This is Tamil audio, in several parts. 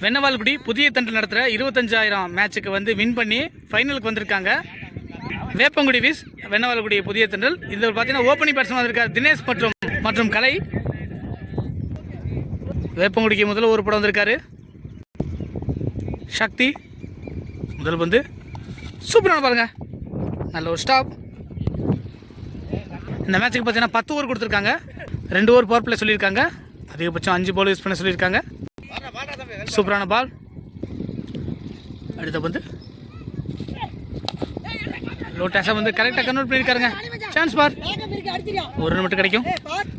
வெண்ணவால்குடி புதிய தண்டு நடத்துகிற 25,000 மேட்சுக்கு வந்து வின் பண்ணி ஃபைனலுக்கு வந்திருக்காங்க. வேப்பங்குடி விஸ் வெண்ணவால்குடி புதிய தண்டல். இதில் பார்த்தீங்கன்னா ஓப்பனிங் பேட்ஸ்மேன் வந்திருக்கார் தினேஷ் மற்றும் கலை. வேப்பங்குடிக்கு முதல்ல ஒரு படம் வந்திருக்காரு சக்தி. முதல் வந்து சூப்பரான பாருங்க, நல்ல ஒரு ஸ்டாப். இந்த மேட்சுக்கு பார்த்தீங்கன்னா 10 ஓவர் கொடுத்துருக்காங்க. 2 ஓவர் பவர் பிளே சொல்லியிருக்காங்க. அதிகபட்சம் 5 பால் யூஸ் பண்ண சொல்லியிருக்காங்க. சூப்பரான பால். அடுத்த வந்து லோட்டாஸாக வந்து கரெக்டாக கன்வெர்ட் பண்ணியிருக்காருங்க. சான்ஸ் பார், ஒரு ரன் மட்டும் கிடைக்கும்.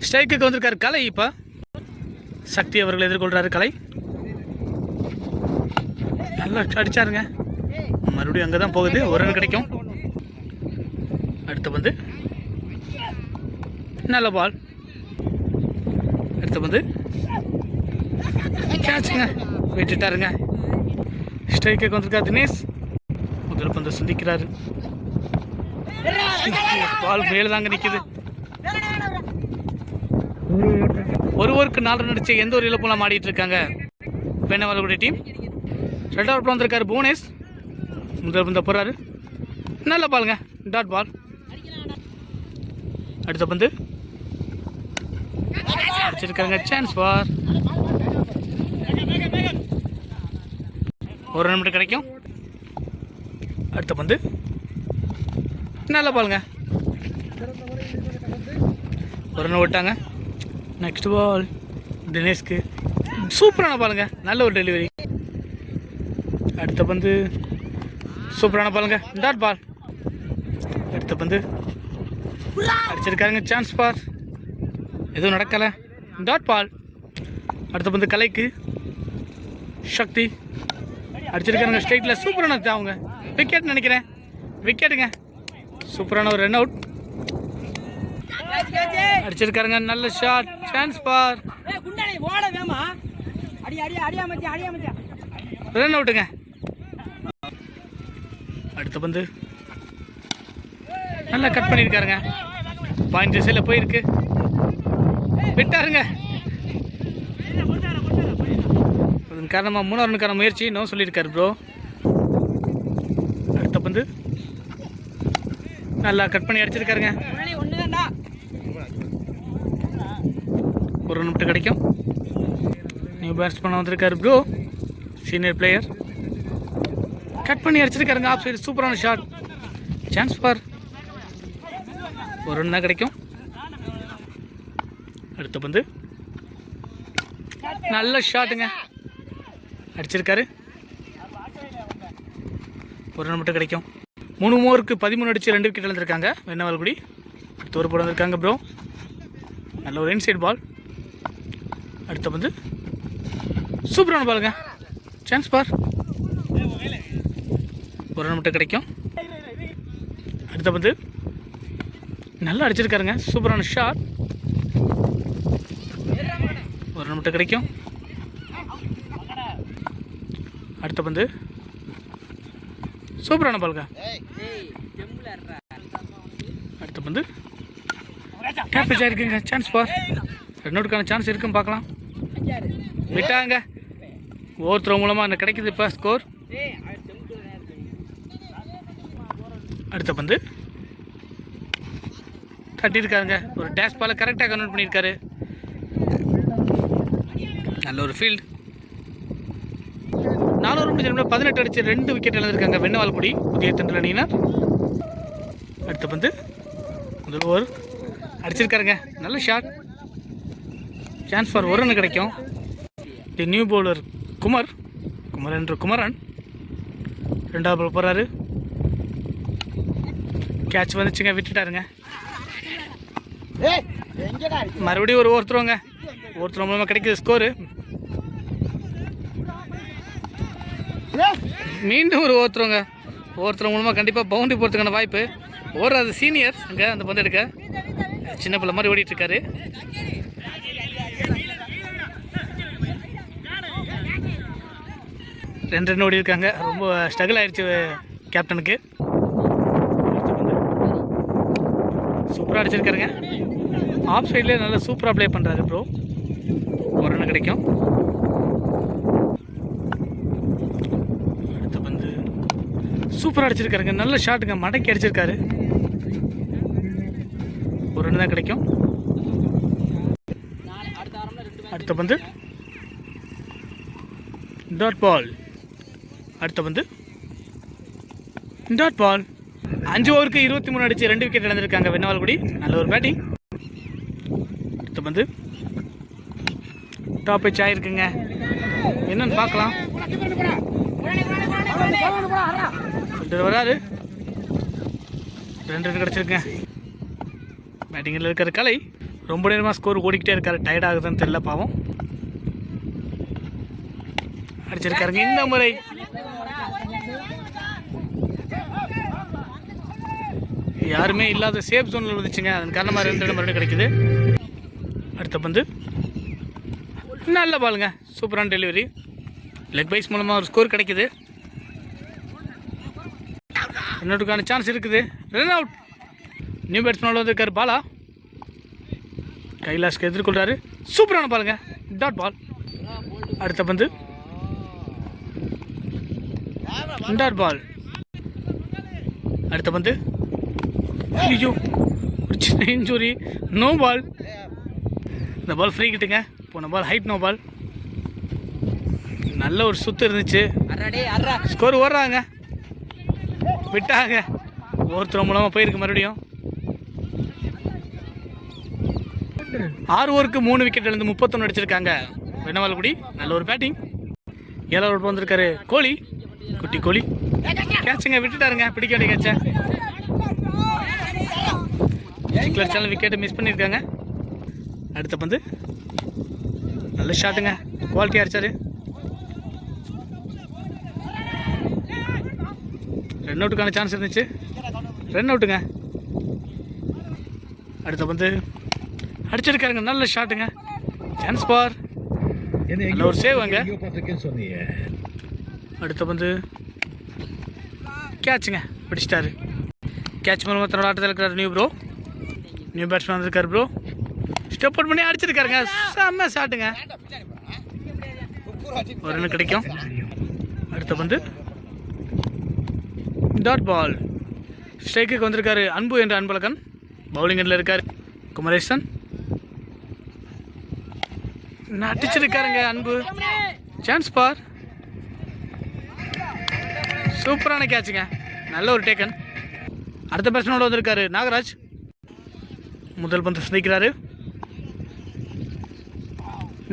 ஸ்ட்ரைக்குக்கு வந்திருக்காரு கலை. இப்போ சக்தி அவர்கள் எதிர்கொள்கிறாரு கலை. நல்லா அடிச்சாருங்க, மறுபடியும் அங்கே தான் போகுது. ஒரு ரன் கிடைக்கும். அடுத்து வந்து நல்ல பால். அடுத்து வந்து கேட்சுங்க, விட்டுட்டாருங்க. ஸ்ட்ரைக்கு வந்திருக்காரு தினேஷ். முதல் பந்து சந்திக்கிறாரு. பால் மேல தாங்க நிற்குது. ஒரு ஓவருக்கு 4 ரன் அடிச்சு எந்த ஒரு இழப்புலாம் ஆடிட்டு இருக்காங்க வெண்ணவால்குடி டீம். 2வது ஓவர் வந்திருக்காரு புவனேஷ். முதல் பந்த போறாரு, நல்ல பாலுங்க, டாட் பால். அடுத்த பந்து அடிச்சிருக்காங்க, சான்ஸ் பார். ஒரு ரன் மட்டும் கிடைக்கும். அடுத்த பந்து நல்ல பாலுங்க, ஒரு ரன் விட்டாங்க. நெக்ஸ்ட் பால் தினேஷ்க்கு, சூப்பரான பாலுங்க, நல்ல ஒரு டெலிவரி. அடுத்த பந்து சூப்பரான பாலுங்க, டாட் பால். அடுத்த பந்து அடிச்சிருக்காருங்க, சான்ஸ் பார். எதுவும் நடக்கலை, டாட் பால். அடுத்த பந்து கலைக்கு சக்தி அடிச்சிருக்காருங்க ஸ்ட்ரைட்டில். சூப்பரான அவங்க விக்கெட் நினைக்கிறேன், விக்கெட்டுங்க. சூப்பரான ஒரு ரன் அவுட் அடிச்சிருக்காருங்க, நல்ல ஷாட், சான்ஸ் பார். ரன் அவுட்டுங்க. அடுத்த பந்து நல்லா கட் பண்ணியிருக்காருங்க, பாயிண்ட் திசையில் போயிருக்கு, விட்டாருங்க. அதன் காரணமாக 3வது ரனுக்கான முயற்சி நோ சொல்லியிருக்காரு ப்ரோ. அடுத்த பந்து நல்லா கட் பண்ணி அடிச்சிருக்காருங்க, ஒரு ரன் மட்டும் கிடைக்கும். நியூ பேட்ஸ்மேன் வந்திருக்காரு ப்ரோ, சீனியர் பிளேயர். கட் பண்ணி அடிச்சிருக்காருங்க, ஆஃப் சைடு. சூப்பரான ஷாட், சான்ஸ் பார். ஒரு ரன் தான் கிடைக்கும். அடுத்த பந்து நல்ல ஷாட்டுங்க, அடிச்சிருக்காரு, ஒரு ரன் மட்டும் கிடைக்கும். 3 ஓவருக்கு 13 அடிச்சு 2 விக்கெட் இழந்திருக்காங்க வெண்ணவால்குடி. அடுத்த ஒரு போட வந்திருக்காங்க ப்ரோ, நல்ல ஒரு இன்சைட் பால். அடுத்த பந்து சூப்பரான பாலுங்க, சான்ஸ் பார். ஒரு ரன் மட்டும் கிடைக்கும். அடுத்த பந்து நல்லா அடிச்சிருக்காருங்க, சூப்பரான ஷாட், ஒரு ரன் மட்டும் கிடைக்கும். அடுத்த பந்து சூப்பரான பாலுங்க. அடுத்த பந்து கேப்டேஜ் ஆயிருக்குங்க, சான்ஸ் பார். ரன் அவுட்டுக்கான சான்ஸ் இருக்குன்னு பார்க்கலாம், விட்டாங்க. ஓவர் மூலமாக என்ன கிடைக்குது இப்போ ஸ்கோர். அடுத்த பந்து தட்டியிருக்காருங்க, ஒரு டேஷ் பாலை கரெக்டாக கன்வெர்ட் பண்ணியிருக்காரு. நல்ல ஒரு ஃபீல்டு. 4 ஓவர் முடிஞ்ச 18 அடிச்சு 2 விக்கெட் இழந்திருக்காங்க வெண்ணவால்குடி புதிய தண்டல் அணியினர். அடுத்த பந்து முதல் ஓவர் அடிச்சிருக்காருங்க, நல்ல ஷாட், சான்ஸ் ஃபார் ஒரு ரன் கிடைக்கும். தி நியூ பவுலர் குமரன் 2வது பால் போகிறாரு. கேட்ச் வந்துச்சுங்க, விட்டுட்டாருங்க. மறுபடியும் ஒரு ஒருத்தருவங்க, ஒருத்தர் மூலமாக கிடைக்குது ஸ்கோரு. மீண்டும் ஒரு ஒருத்தர் மூலமாக கண்டிப்பாக பவுண்டரி போகிறதுக்கான வாய்ப்பு. ஓடுறது சீனியர் அங்கே அந்த பந்து எடுக்க, சின்ன பிள்ளை மாதிரி ஓடிட்டுருக்காரு. 2 ரன் ஓடி இருக்காங்க. ரொம்ப ஸ்ட்ரகிள் ஆயிடுச்சு கேப்டனுக்கு. சூப்பராக அடிச்சிருக்காருங்க. ஆஃப் சைட்லேயே நல்லா சூப்பராக ப்ளே பண்ணுறாரு ப்ரோ. ஒரு ரன் கிடைக்கும். அடுத்த பந்து சூப்பராக அடிச்சிருக்காருங்க. நல்ல ஷாட்டுங்க, மடக்கி அடிச்சிருக்காரு. ஒரு ரன் தான் கிடைக்கும். அடுத்த பந்து டாட் பால். அடுத்த பந்து டாட் பால். 5 ஓவருக்கு 23 அடிச்சு 2 விக்கெட் இழந்திருக்காங்க வெண்ணவால்குடி. நல்ல ஒரு பேட்டிங். அடுத்த பந்து டாப் பிட்ச் ஆயிருக்குங்க. என்னன்னு பார்க்கலாம். வராரு. 2 ரன் கிடச்சிருக்குங்க. பேட்டிங்கில் இருக்கிற கலை ரொம்ப நேரமாக ஸ்கோர் ஓடிக்கிட்டே இருக்காரு. டயர்ட் ஆகுதுன்னு தெரியல பாவம். அடிச்சிருக்காருங்க. இந்த முறை யாருமே இல்லாத சேஃப் ஜோனில் வந்துச்சுங்க. அதன் காரணமாக 2 ரன் மறுபடியும் கிடைக்குது. அடுத்த பந்து நல்ல பாலுங்க. சூப்பரான டெலிவரி. லெக் பைஸ் மூலமாக ஒரு ஸ்கோர் கிடைக்குது. இன்னொருக்கான சான்ஸ் இருக்குது. Run out. நியூ பேட்ஸ்மேன் வந்திருக்காரு பாலா. கைலாஷ்க்கு எதிர்கொள்றாரு. சூப்பரான பாலுங்க. Dot ball. அடுத்த பந்து டாட் பால். அடுத்த பந்து ஐயோ ஒரு சின்ன இன்ஜுரி. No ball. இந்த பால் ஃப்ரீ கிட்டுங்க. போன பால் ஹைட் நோ பால். நல்ல ஒரு சுத்து இருந்துச்சு. ஸ்கோர் ஓடுறாங்க. விட்டாங்க. ஒருத்தர் மூலமாக போயிருக்கு மறுபடியும். 6 ஓவருக்கு 3 விக்கெட் இழந்து 31 அடிச்சிருக்காங்க வெண்ணவால்குடி. நல்ல ஒரு பேட்டிங். 7 ஓவர் வந்திருக்காரு கோலி. குட்டி கோலி கேட்சுங்க. விட்டுட்டாருங்க. பிடிக்க வேண்டிய கேட்ச. சேனல் விக்கெட்டை மிஸ் பண்ணியிருக்காங்க. அடுத்த பந்து நல்ல ஷாட்டுங்க. குவாலிட்டியாக அடிச்சாரு. ரன் அவுட்டுக்கான சான்ஸ் இருந்துச்சு. ரன் அவுட்டுங்க. அடுத்த பந்து அடிச்சிருக்காருங்க. நல்ல ஷாட்டுங்க. சான்ஸ் பார். நல்ல ஒரு சேவ் அங்க. அடுத்த பந்து கேட்சுங்க. பிடிச்சிட்டாரு. கேட்ச் மூலமாக தன்னோட ஆட்டத்தில் இருக்கிறார் நியூ பேட்ஸ்மேன் வந்திருக்காரு ப்ரோ. ஸ்டெப் அவுட் பண்ணி அடிச்சிருக்காருங்க. செம்ம ஷாட்டுங்க. ஒரு ரன் கிடைக்கும். அடுத்த பந்து டாட் பால். ஸ்ட்ரைக்குக்கு வந்திருக்காரு அன்பு என்ற அன்பழகன். பவுலிங் எண்டில் இருக்கார் குமரேசன். அடிச்சிருக்காருங்க அன்பு. சான்ஸ் பார். சூப்பரான கேட்சுங்க. நல்ல ஒரு டேக்கன். அடுத்த பேட்ஸ்மேனோட வந்திருக்காரு நாகராஜ். முதல் பந்து சந்திக்கிறாரு.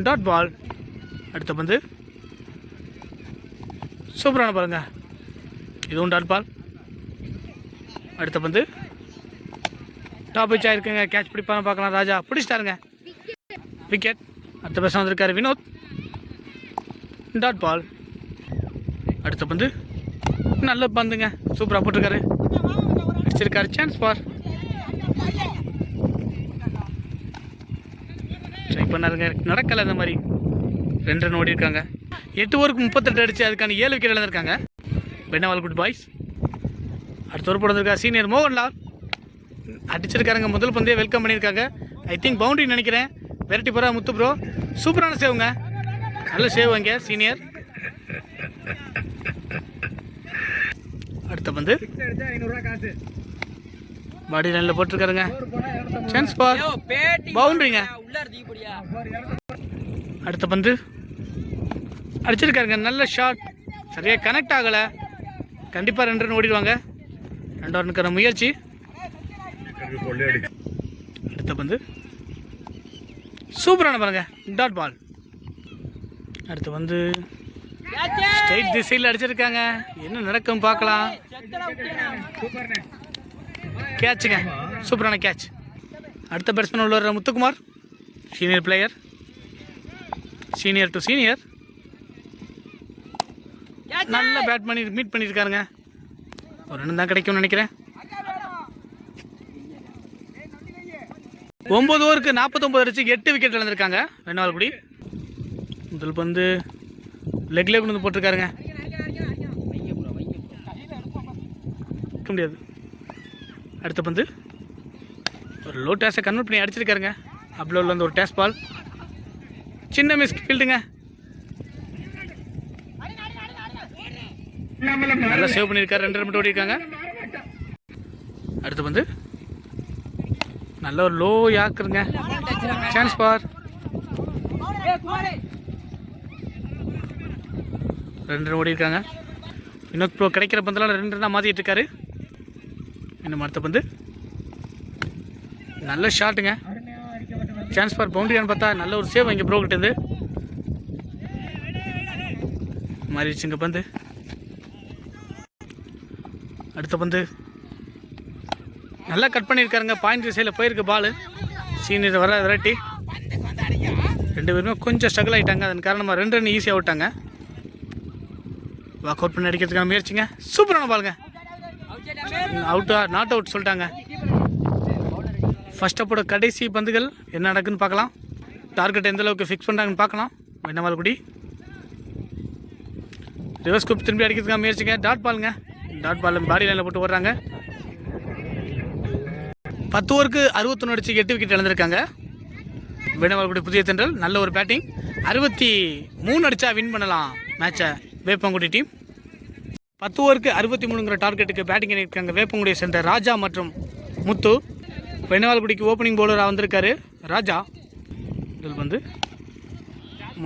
Dot ball. அடுத்த பந்து சூப்பரான பாருங்க. இதுவும் டாட் பால். அடுத்த பந்து டாப் பிட்ச் ஆயிருக்குங்க. கேட்ச் பிடிப்பான பார்க்கலாம். ராஜா பிடிச்சிட்டாருங்க. விக்கெட். அடுத்த பேட்ஸ்மேன் வந்திருக்காரு வினோத். Dot ball. அடுத்த பந்து நல்ல பந்துங்க. சூப்பராக போட்டிருக்காரு. அடிச்சிருக்காரு. சான்ஸ் பார். ட்ரை பண்ணாருங்க. நடக்கலை அந்த மாதிரி. 2 ரன் ஓடி இருக்காங்க. 8 ஓவருக்கு 38 அடிச்சு அதுக்கான 7 விக்கெட் இழந்திருக்காங்க வெண்ணவால்குடி பாய்ஸ். அடுத்த ஒரு போட்டிருக்காரு சீனியர் மோகன்லால். அடிச்சிருக்காருங்க. முதல் பந்தே வெல்கம் பண்ணியிருக்காங்க. ஐ திங்க் பவுண்டரி நினைக்கிறேன். வெரைட்டி போகிறா முத்து ப்ரோ. சூப்பரான சேவுங்க. நல்ல சேவ் அங்கே சீனியர். அடுத்த பந்து பாடி லைனில் போட்டிருக்காருங்க. சான்ஸ் பார். பவுண்டரிங்க. அடுத்த பந்து அடிச்சிருக்காருங்க. நல்ல ஷாட். சரியாக கனெக்ட் ஆகலை. கண்டிப்பாக 2 ரன் ஓடிடுவாங்க. 2 ரனுக்கான முயற்சி. அடுத்த பந்து சூப்பரான பாருங்க. Dot ball. அடுத்து வந்து ஸ்ட்ரைட் திசையில் அடிச்சிருக்காங்க. என்ன நடக்கும் பார்க்கலாம். கேட்சுங்க. சூப்பரான கேட்ச். அடுத்த பேட்ஸ்மேன் உள்ள Muthukumar. Senior player. Senior to senior. நல்ல பேட் பண்ணி மீட் பண்ணியிருக்காருங்க. ஒரு ரன் தான் கிடைக்கும்னு நினைக்கிறேன். 9 ஓவருக்கு 49 அடிச்சு 8 விக்கெட் இழந்திருக்காங்க வெண்ணவால்குடி. முதல் பந்து லெக்ல கொண்டு வந்து போட்டிருக்காருங்க. முடியாது. அடுத்த பந்து ஒரு லோ டேஸை கன்வெர்ட் பண்ணி அடிச்சிருக்காருங்க. அப்ளோவில் வந்து ஒரு டேஸ் பால், சின்ன மிஸ் ஃபீல்டுங்க. நல்லா சேவ் பண்ணியிருக்காரு. 2 ரன் மட்டும் ஓடிருக்காங்க. அடுத்த பந்து நல்ல ஒரு லோ யாக்குறங்க. Chance for. 2 ரன் ஓடிருக்காங்க. வினோத் ப்ரோ கிடைக்கிற பந்தெல்லாம் 2 ரன்னாக மாற்றிட்டு இருக்காரு. இன்னும் அடுத்த பந்து நல்ல ஷாட்டுங்க. சான்ஸ் ஃபார் பவுண்டரியான்னு பார்த்தா நல்ல ஒரு சேவ் இங்கே ப்ரோ கிட்டேருந்து மாறிடுச்சுங்க பந்து. அடுத்த பந்து நல்லா கட் பண்ணியிருக்காருங்க. பாயிண்ட் திசையில் போயிருக்கு பால். சீனியர் வர விரட்டி 2 பேருமே கொஞ்சம் ஸ்ட்ரகிள் ஆகிட்டாங்க. அதன் காரணமாக 2 ரன் ஈஸியாக விட்டாங்க. வாக் அவுட் பண்ணி அடிக்கிறதுக்கான முயற்சிங்க. சூப்பரான பாலுங்க. அவுட்டா நாட் அவுட் சொல்லிட்டாங்க. ஃபர்ஸ்ட் அப்போட கடைசி பந்துகள் என்ன நடக்குன்னு பார்க்கலாம். டார்கெட் எந்த அளவுக்கு ஃபிக்ஸ் பண்ணுறாங்கன்னு பார்க்கலாம். வெண்ணமால்குடி ரிவர்ஸ் குப் திரும்பி அடிக்கிறதுக்காக முயற்சிங்க. டாட் பாலுங்க. டாட் பால் பாடி லைனில் போட்டு ஓடுறாங்க. 10 ஓவருக்கு 61 அடிச்சு 8 விக்கெட் இழந்திருக்காங்க வெண்ணமால்குடி புதிய தென்றல். நல்ல ஒரு பேட்டிங். 63 அடித்தா வின் பண்ணலாம் மேட்சை வேப்பங்குடி டீம். 10 ஓவருக்கு 63ங்கிற டார்கெட்டுக்கு பேட்டிங் பண்ணியிருக்காங்க வேப்பங்குடியை சேர்ந்த ராஜா மற்றும் முத்து. வெண்ணமால்குடிக்கு ஓப்பனிங் பவுலராக வந்திருக்காரு ராஜா.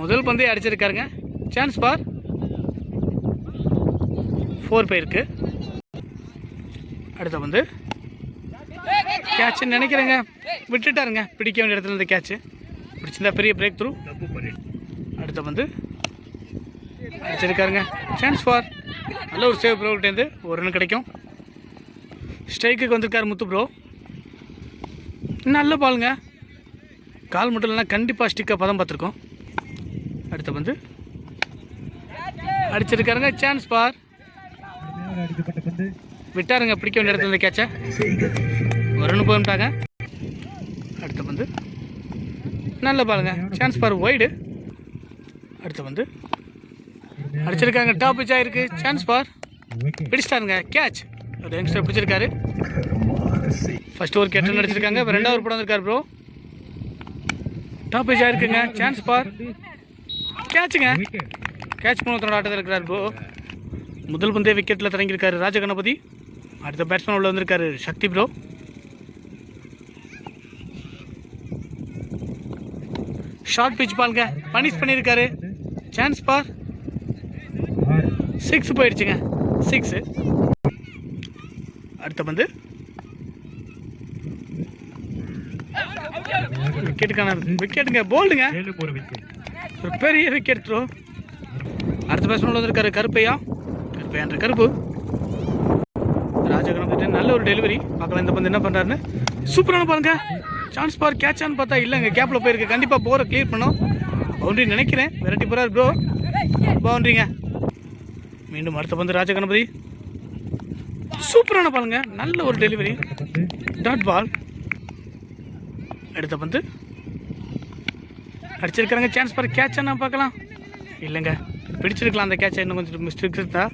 முதல் பந்தே அடிச்சிருக்காருங்க. சான்ஸ் பார் 4 போயிருக்கு. அடுத்த பந்து கேட்சுன்னு நினைக்கிறேங்க. விட்டுட்டாருங்க. பிடிக்க வேண்டிய இடத்துல இருந்து கேட்சு பிடிச்சிருந்தா பெரிய பிரேக் த்ரூ. அடுத்த பந்து அடிச்சிருக்காருங்க. சான்ஸ் ஃபார் நல்ல ஒரு சேவ் ப்ரோ கிட்டேருந்து 1 ரன் கிடைக்கும். ஸ்ட்ரைக்குக்கு வந்திருக்காரு முத்து ப்ரோ. நல்ல பாலுங்க. கால் மட்டும் இல்லைனா கண்டிப்பாக ஸ்டிக்காக பதம் பார்த்துருக்கோம். அடுத்த பந்து அடிச்சிருக்காருங்க. சான்ஸ் பார் விட்டாருங்க. பிடிக்க வேண்டிய இடத்துல இருந்து கேட்சை 1 ரன் போயிட்டாங்க. அடுத்த பந்து நல்ல பாலுங்க. Chance for wide. அடுத்த பந்து அடிச்சிருக்காங்க. டாப் பிச் ஆயிருக்கு. சான்ஸ் பார் பிடிச்சிட்டாருங்க. கேட்ச் ஒரு யங்ஸ்டர் பிடிச்சிருக்காரு. ஃபர்ஸ்ட் ஓவர் கேப்டன் அடிச்சிருக்காங்க. 2வது ஓவர் போட வந்திருக்காரு ப்ரோ. டாப் பிச் ஆயிருக்குங்க. சான்ஸ் பார் கேட்சுங்க. கேட்ச் பண்ண ஆட்டத்தில் இருக்கிறார் ப்ரோ. முதல் பந்தே விக்கெட்டில் தொடங்கியிருக்காரு ராஜகணபதி. அடுத்த பேட்ஸ்மேன் உள்ள வந்திருக்காரு சக்தி ப்ரோ. ஷார்ட் பிச் பாலுங்க. பனிஷ் பண்ணியிருக்காரு. சான்ஸ் பார் 6 போயிடுச்சுங்க. 6. அடுத்த பந்து விக்கெட்டுங்க. போல்டுங்க. ஒரு பெரிய விக்கெட் த்ரோ. அடுத்த பேட்ஸ்மேன் வந்திருக்காரு கருப்பையா. கருப்பையான்ற கருப்பு. ராஜகணபதி நல்ல ஒரு டெலிவரி. பார்க்கலாம் இந்த பந்து என்ன பண்ணுறாருன்னு. சூப்பரான பாருங்க. சான்ஸ் பார் கேட்சான்னு பார்த்தா இல்லைங்க. கேப்பில் போயிருக்கு. கண்டிப்பாக போரை கிளியர் பண்ணோம். பவுண்டரி நினைக்கிறேன். வெரைட்டி போகிறார் ப்ரோ. பவுண்டரிங்க. மீண்டும் அடுத்த பந்து ராஜகணபதி. சூப்பரான பாருங்க. நல்ல ஒரு டெலிவரி. Dot ball. அடுத்த பந்து அடிச்சிருக்காங்க. சான்ஸ் பார் கேட்சான்னு பார்க்கலாம். இல்லைங்க பிடிச்சிருக்கலாம். அந்த கேட்சை இன்னும் கொஞ்சம் மிஸ்டேக் இருந்தா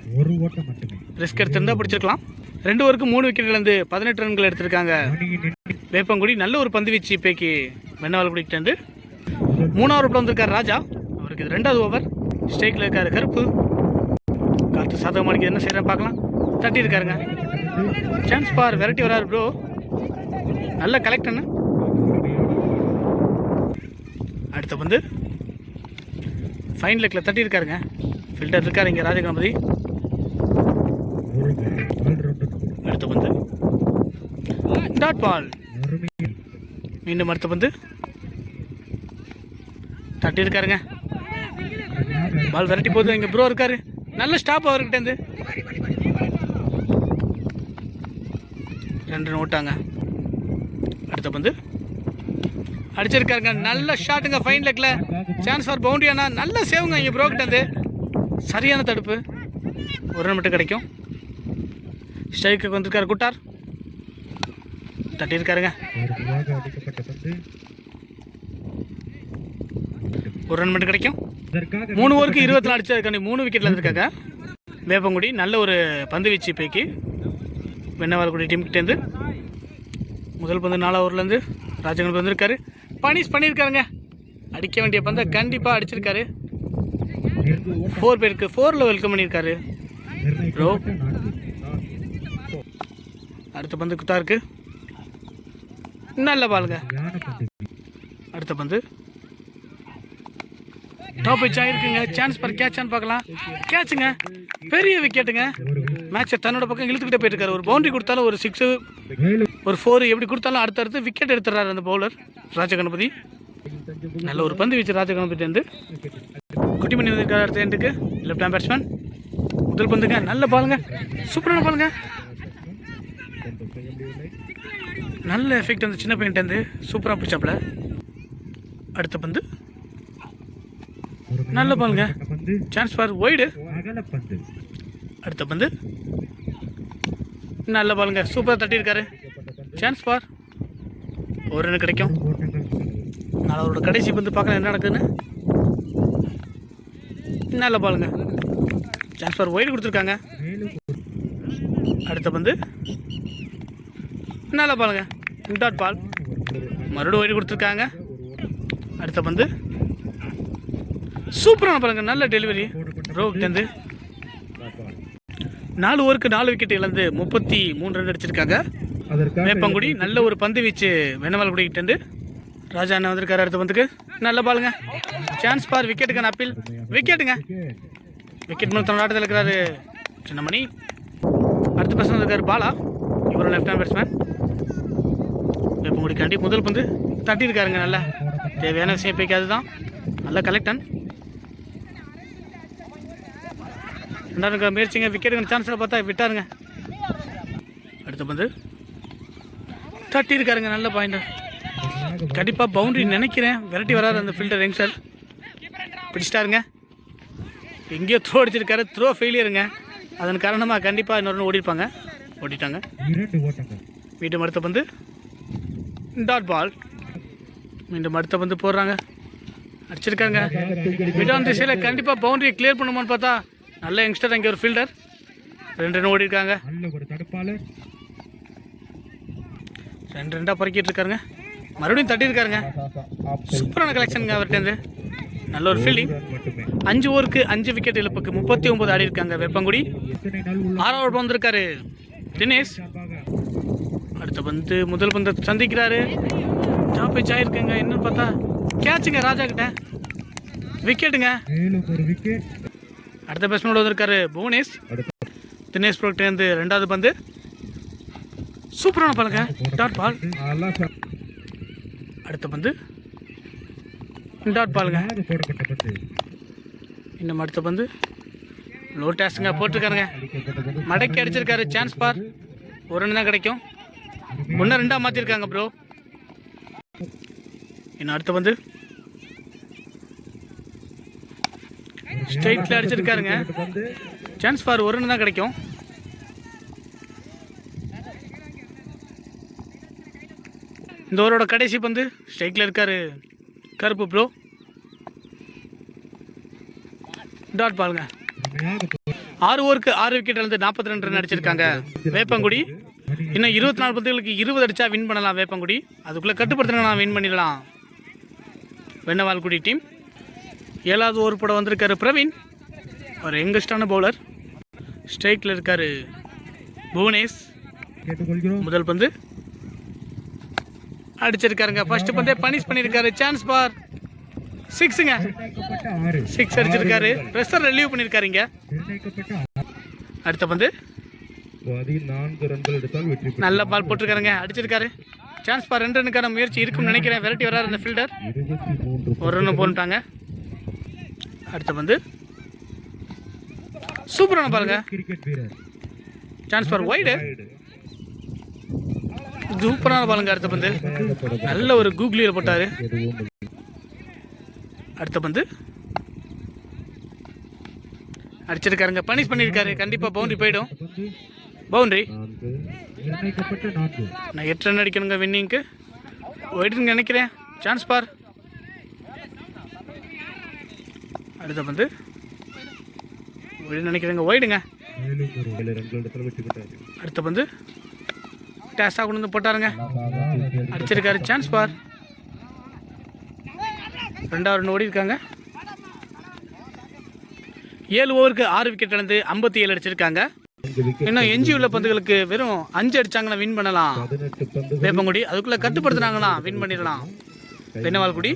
ரிஸ்க் எடுத்திருந்தா பிடிச்சிருக்கலாம். 2 ஓவருக்கு 3 விக்கெட்லேருந்து 18 ரன்கள் எடுத்திருக்காங்க வேப்பங்குடி. நல்ல ஒரு பந்து வீச்சு இப்போக்கி வெண்ணமால்குடிக்கிட்டேருந்து. 3வது ஓவர் வந்திருக்காரு ராஜா. அவருக்கு இது 2வது ஓவர். ஸ்ட்ரைக்கில் இருக்காரு கருப்பு. காற்று சாதகம் அடிக்க என்ன செய்யறேன் பார்க்கலாம். தட்டி இருக்காருங்க. சான்ஸ் பார் வெரைட்டி வராரு ப்ரோ. நல்ல கலெக்டன்னு. அடுத்த பந்து ஃபைன் லெக்கில் தட்டி இருக்காருங்க. ஃபில்டர் இருக்காரு இங்கே ராஜகணபதி. அடுத்த பந்து டாட் பால். மீண்டும் அடுத்த பந்து தட்டி இருக்காருங்க. பால் விரட்டி போகுது. இங்கே ப்ரோ இருக்காரு. நல்ல ஸ்டாப் அவர்கிட்டேருந்து. 2 ரன் ஓட்டாங்க. அடுத்த பந்து அடிச்சிருக்காருங்க. நல்ல ஷாட்டுங்க ஃபைன் லெக்கில். சான்ஸ் ஃபார் பவுண்டரியானா நல்ல சேவுங்க இங்கே ப்ரோ கிட்டேருந்து. சரியான தடுப்பு. 1 ரன் மட்டும் கிடைக்கும். ஸ்ட்ரைக்கு வந்திருக்காரு குட்டார். தட்டியிருக்காருங்க. 1 ரன் மட்டும் கிடைக்கும். 3 ஓவருக்கு 24 அடிச்சதுக்காண்டி 3 விக்கெட்டில் இருந்திருக்காங்க வேப்பங்குடி. நல்ல ஒரு பந்து வீச்சு இப்போக்கி வெண்ணவால்குடி டீம் கிட்டேருந்து. முதல் பந்து 4 ஓவர்லேருந்து ராஜகணபதி வந்திருக்காரு. பனிஷ் பண்ணியிருக்காருங்க. அடிக்க வேண்டிய பந்தை கண்டிப்பாக அடிச்சிருக்காரு. 4 பேருக்கு 4ல் வெல்கம் பண்ணியிருக்காரு ப்ரோ. அடுத்த பந்து குத்தா இருக்கு. நல்ல பாலுங்க. அடுத்த பந்து டாப் பிட்ச் ஆகிருக்குங்க. சான்ஸ் பார் கேட்சான்னு பார்க்கலாம். கேட்சுங்க. பெரிய விக்கெட்டுங்க. மேட்சை தன்னோட பக்கம் இழுத்துக்கிட்டே போயிட்டுருக்காரு. ஒரு பவுண்டரி கொடுத்தாலும் ஒரு 6 ஒரு 4 எப்படி கொடுத்தாலும் அடுத்தடுத்து விக்கெட் எடுத்துடுறாரு அந்த பவுலர் ராஜகணபதி. நல்ல ஒரு பந்து வீச்சு ராஜகணபதிலேருந்து. குட்டிமணி வந்திருக்காரு அடுத்த எண்டுக்கு. Left hand batsman. முதல் பந்துங்க. நல்ல பாலுங்க. சூப்பரான பாலுங்க. நல்ல எஃபெக்ட் வந்து சின்ன பையன்ட்டேருந்து சூப்பராக பிடிச்சாப்புல. அடுத்த பந்து நல்ல பாலுங்க. Chance for wide. அடுத்த பந்து நல்ல பாலுங்க. சூப்பராக தட்டியிருக்காரு. சான்ஸ் ஃபார் ஒரு ரன் கிடைக்கும். அவரோட கடைசி பந்து பார்க்கலாம் என்ன நடக்குதுன்னு. நல்ல பாலுங்க. சான்ஸ் ஃபார் ஒய்டு கொடுத்துருக்காங்க. அடுத்த பந்து நல்ல பாலுங்க. Dot ball. மறுபடியும் ஒய்டு கொடுத்துருக்காங்க. அடுத்த பந்து சூப்பரான பாருங்க. நல்ல டெலிவரி ரோக்டேந்து. 4 ஓவருக்கு 4 விக்கெட் இழந்து 33 ரன் அடிச்சிருக்காங்க வேப்பங்குடி. நல்ல ஒரு பந்து வீச்சு வெண்ணவால்குடி கிட்டேருந்து. ராஜா அண்ணன் வந்திருக்காரு அடுத்த பந்துக்கு. நல்ல பாலுங்க. சான்ஸ் பார் விக்கெட்டுக்கான அப்பீல். விக்கெட்டுங்க. விக்கெட் மூலம் ஆட்டத்தில் இருக்கிறாரு சின்னமணி. அடுத்த பர்சன் வந்திருக்காரு பாலா. இவரும் லெஃப்ட் ஹேண்ட் பேட்ஸ்மேன். வேப்பங்குடி காண்டி முதல் பந்து தட்டியிருக்காருங்க. நல்லா தேவையான விஷயம் போய்க்கு அதுதான். நல்ல கலெக்டன். ரெண்டாவது முயற்சிங்க. விக்கெட்டுங்க சான்ஸில் பார்த்தா விட்டாருங்க. அடுத்த பந்து தட்டியிருக்காருங்க. நல்ல பாயிண்ட். கண்டிப்பாக பவுண்டரி நினைக்கிறேன். விரட்டி வராது அந்த ஃபீல்டர் யங்ஸ்டர். பிடிச்சிட்டாருங்க. எங்கேயோ த்ரோ அடிச்சிருக்காரு. த்ரோ ஃபெயிலியருங்க. அதன் காரணமாக கண்டிப்பாக இன்னொரு ஓடிருப்பாங்க. ஓடிட்டாங்க. மீண்டும் அடுத்த பந்து டாட் பால். மீண்டும் அடுத்த பந்து போடுறாங்க. அடிச்சிருக்காங்க. மிடான் திசையில் கண்டிப்பாக பவுண்டரியை கிளியர் பண்ணுமான்னு பார்த்தா நல்ல யங்ஸ்டர். அங்கே ஒரு ஃபீல்டர் 2 ரன் ஓடிருக்காங்க. 2 ரெண்டாக பறக்கிட்டு இருக்காருங்க. மறுபடியும் தட்டியிருக்காருங்க. சூப்பரான கலெக்ஷனுங்க அவர்கிட்டருந்து. நல்ல ஒரு ஃபீல்டிங். 5 ஓவருக்கு 5 விக்கெட் இழப்புக்கு 39 ஆடி இருக்காங்க வேப்பங்குடி. 6 ஓவர் வந்திருக்காரு தினேஷ். அடுத்த பந்து முதல் பந்தை சந்திக்கிறாரு. Top pitch ஆயிருக்குங்க. என்னன்னு பார்த்தா கேட்சுங்க ராஜா கிட்ட. விக்கெட்டுங்க. அடுத்த பேட்ஸ்மேனோட வந்திருக்காரு புவனேஷ். தினேஷ் ப்ரோக்டேருந்து ரெண்டாவது பந்து சூப்பரான பாலுங்க. Dot ball. அடுத்த பந்து டாட் பாலுங்க. இன்னும் அடுத்த பந்து லோ டாஸ்ங்க போட்டிருக்காருங்க. மடக்கி அடிச்சிருக்காரு. சான்ஸ் பார் ஒரு ரன் தான் கிடைக்கும். 1 2 மாற்றிருக்காங்க ப்ரோ. இன்னும் அடுத்த பந்து ஸ்ட்ரைட்டில் அடிச்சிருக்காருங்க. சான்ஸ் ஃபார் ஒரு ரன் தான் கிடைக்கும். இந்த ஓவரோட கடைசி பந்து ஸ்ட்ரைக்கில் இருக்காரு கருப்பு ப்ரோ. டாட் பாலுங்க. 6 ஓவருக்கு 6 விக்கெட் இழந்து 42 ரன் அடிச்சிருக்காங்க வேப்பங்குடி. இன்னும் 24 பந்துகளுக்கு 20 அடிச்சா வின் பண்ணலாம் வேப்பங்குடி. அதுக்குள்ளே கட்டுப்படுத்தினா வின் பண்ணிடலாம் வெண்ணவால்குடி டீம். 7வது ஓவர் போட வந்திருக்காரு பிரவீன். ஒரு யங்கஸ்டான பவுலர். ஸ்ட்ரைக்கில் இருக்காரு புவனேஷ். முதல் பந்து அடிச்சிருக்காருங்க. ஃபர்ஸ்ட் பந்தே பனிஷ் பண்ணியிருக்காரு. சான்ஸ் பார் 6ங்க. 6 அடிச்சிருக்காரு. ப்ரெஷர் ரிலீவ் பண்ணியிருக்காருங்க. அடுத்த பந்து நல்ல பால் போட்டிருக்காருங்க. அடிச்சிருக்காரு. சான்ஸ் பார் 2 ரன்னுக்கான முயற்சி இருக்குன்னு நினைக்கிறேன். விரட்டி வராரு அந்த ஃபீல்டர். ஒரு ரன் போட்டாங்க. அடுத்த பந்து சூப்பரான பாருங்க. Chance for wide. சூப்பரான பாருங்க. அடுத்த பந்து நல்ல ஒரு கூகுளியில் போட்டாரு. அடுத்த பந்து அடிச்சிருக்காருங்க. பனிஷ் பண்ணியிருக்காரு. கண்டிப்பாக பவுண்டரி போயிடும். பவுண்டரி. நான் 8 ரன் அடிக்கணுங்க வின்னிங்க்கு. ஒயிடுன்னு நினைக்கிறேன். சான்ஸ் பார். அடுத்த பந்து ஒயிடு நினைக்கிறேங்க. ஒயிடுங்க. அடுத்த பந்து டேஸ்டாக கொண்டு வந்து போட்டாருங்க. அடிச்சிருக்காரு. Chance for. 2 ரன் ஓடி இருக்காங்க. 7 ஓவருக்கு 6 விக்கெட் இழந்து 57 அடிச்சிருக்காங்க. இன்னும் எஞ்சியுள்ள பந்துகளுக்கு வெறும் 5 அடிச்சாங்கன்னா வின் பண்ணலாம் வேப்பங்குடி. அதுக்குள்ள கட்டுப்படுத்தினாங்கன்னா வின் பண்ணிடலாம் வெண்ணவால்குடி.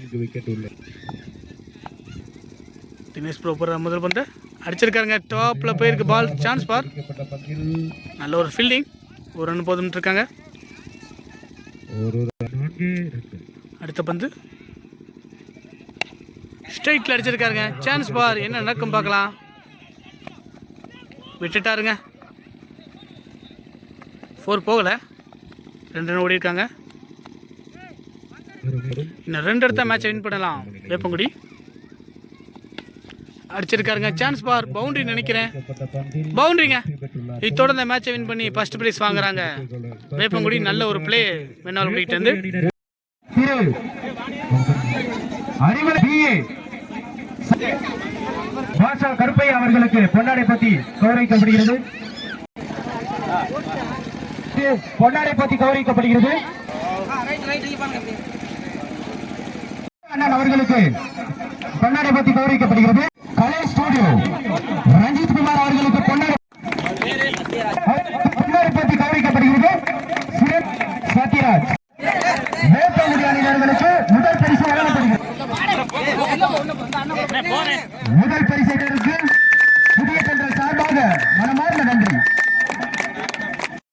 தினேஷ் ப்ரோ போடுற முதல் பந்து அடிச்சிருக்காருங்க. டாப்ல போயிருக்கு பால். சான்ஸ் பார். நல்ல ஒரு ஃபீல்டிங். ஒரு ரன் போதும் இருக்காங்க. அடுத்த பந்து ஸ்ட்ரைட்ல அடிச்சிருக்காருங்க. சான்ஸ் பார். என்ன நடக்கும் பார்க்கலாம். விட்டுட்டாருங்க. 4 போகல. 2 ரன் ஓடி இருக்காங்க. இன்னும் 2 எடுத்தா மேட்சை வின் பண்ணலாம் வேப்பங்குடி. அடிச்சிருக்காருங்க. Chance for. பவுண்டரி நினைக்கிறேன். பவுண்டரிங்க. இதோட இந்த மேட்சை வின் பண்ணி ஃபர்ஸ்ட் பிரைஸ் வாங்குறாங்க வேப்பங்குடி. நல்ல ஒரு பிளே வெண்ணால்குடிக்கிட்ட இருந்து. கருப்பையா அவர்களுக்கு பொன்னாடை பத்தி கௌரவிக்கப்படுகிறது. பொன்னாடை பத்தி கௌரவிக்கப்படுகிறது. அவர்களுக்கு பொன்னாடை பத்தி கௌரவிக்கப்படுகிறது. கலை ஸ்டுடியோ ரஞ்சித் குமார் அவர்களுக்கு பொன்னாடை பத்தி கௌரவிக்கப்படுகிறது. சத்யராஜ்